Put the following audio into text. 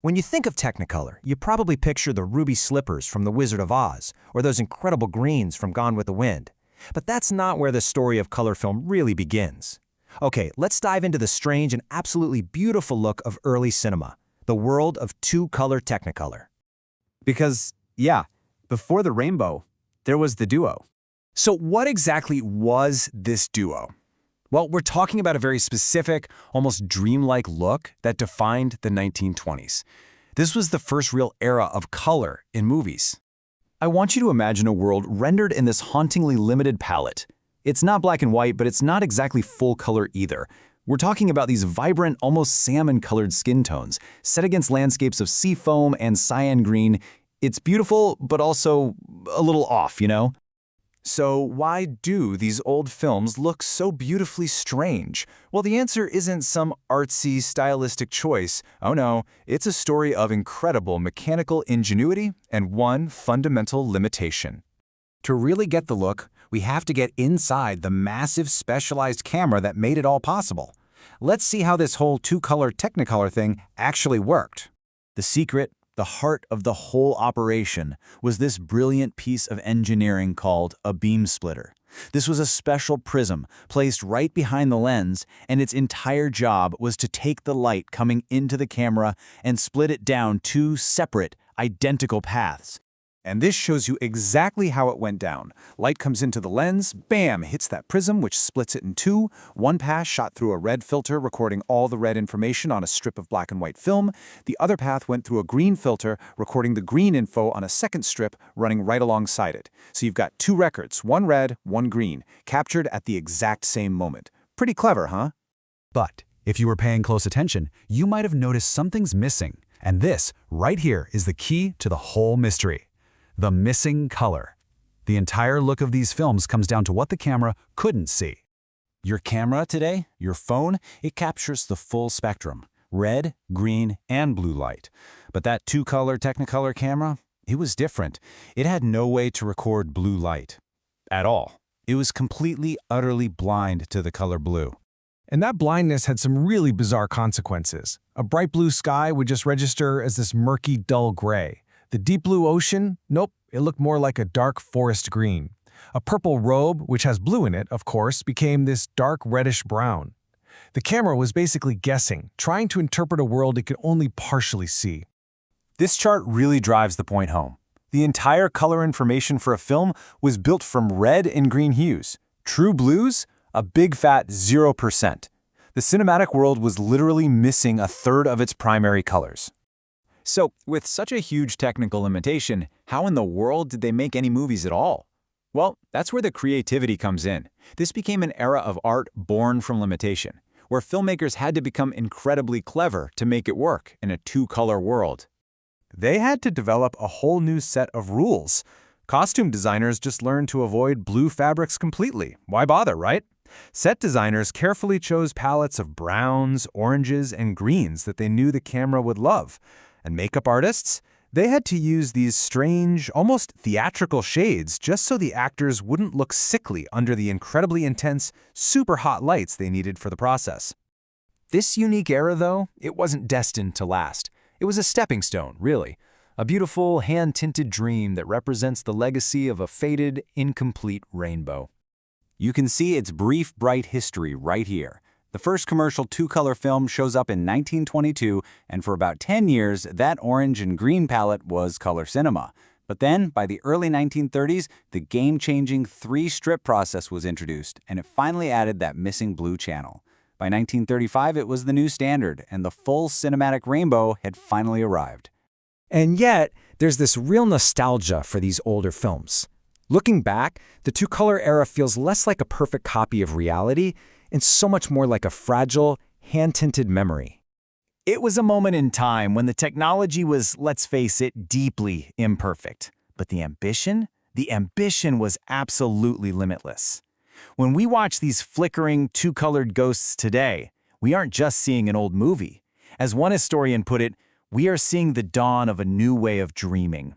When you think of Technicolor, you probably picture the ruby slippers from The Wizard of Oz or those incredible greens from Gone with the Wind. But that's not where the story of color film really begins. Okay, let's dive into the strange and absolutely beautiful look of early cinema, the world of two-color Technicolor. Because, yeah, before the rainbow, there was the duo. So what exactly was this duo? Well, we're talking about a very specific, almost dreamlike look that defined the 1920s. This was the first real era of color in movies. I want you to imagine a world rendered in this hauntingly limited palette. It's not black and white, but it's not exactly full color either. We're talking about these vibrant, almost salmon-colored skin tones, set against landscapes of seafoam and cyan green. It's beautiful, but also a little off, you know? So why do these old films look so beautifully strange? Well, the answer isn't some artsy, stylistic choice. Oh no, it's a story of incredible mechanical ingenuity and one fundamental limitation. To really get the look, we have to get inside the massive specialized camera that made it all possible. Let's see how this whole two-color Technicolor thing actually worked. The secret, the heart of the whole operation, was this brilliant piece of engineering called a beam splitter. This was a special prism placed right behind the lens, and its entire job was to take the light coming into the camera and split it down two separate, identical paths. And this shows you exactly how it went down. Light comes into the lens, bam, hits that prism, which splits it in two. One pass shot through a red filter, recording all the red information on a strip of black and white film. The other path went through a green filter, recording the green info on a second strip running right alongside it. So you've got two records, one red, one green, captured at the exact same moment. Pretty clever, huh? But if you were paying close attention, you might have noticed something's missing. And this, right here, is the key to the whole mystery. The missing color. The entire look of these films comes down to what the camera couldn't see. Your camera today, your phone, it captures the full spectrum, red, green, and blue light. But that two-color Technicolor camera, it was different. It had no way to record blue light at all. It was completely, utterly blind to the color blue. And that blindness had some really bizarre consequences. A bright blue sky would just register as this murky, dull gray. The deep blue ocean? Nope, it looked more like a dark forest green. A purple robe, which has blue in it, of course, became this dark reddish brown. The camera was basically guessing, trying to interpret a world it could only partially see. This chart really drives the point home. The entire color information for a film was built from red and green hues. True blues? A big fat 0%. The cinematic world was literally missing a third of its primary colors. So, with such a huge technical limitation, how in the world did they make any movies at all? Well, that's where the creativity comes in. This became an era of art born from limitation, where filmmakers had to become incredibly clever to make it work in a two-color world. They had to develop a whole new set of rules. Costume designers just learned to avoid blue fabrics completely. Why bother, right? Set designers carefully chose palettes of browns, oranges, and greens that they knew the camera would love. And makeup artists? They had to use these strange, almost theatrical shades just so the actors wouldn't look sickly under the incredibly intense, super hot lights they needed for the process. This unique era, though, it wasn't destined to last. It was a stepping stone, really. A beautiful, hand-tinted dream that represents the legacy of a faded, incomplete rainbow. You can see its brief, bright history right here. The first commercial two-color film shows up in 1922, and for about 10 years, that orange and green palette was color cinema. But then, by the early 1930s, the game-changing three-strip process was introduced, and it finally added that missing blue channel. By 1935, it was the new standard, and the full cinematic rainbow had finally arrived. And yet, there's this real nostalgia for these older films. Looking back, the two-color era feels less like a perfect copy of reality and so much more like a fragile, hand-tinted memory. It was a moment in time when the technology was, let's face it, deeply imperfect. But the ambition was absolutely limitless. When we watch these flickering, two-colored ghosts today, we aren't just seeing an old movie. As one historian put it, we are seeing the dawn of a new way of dreaming.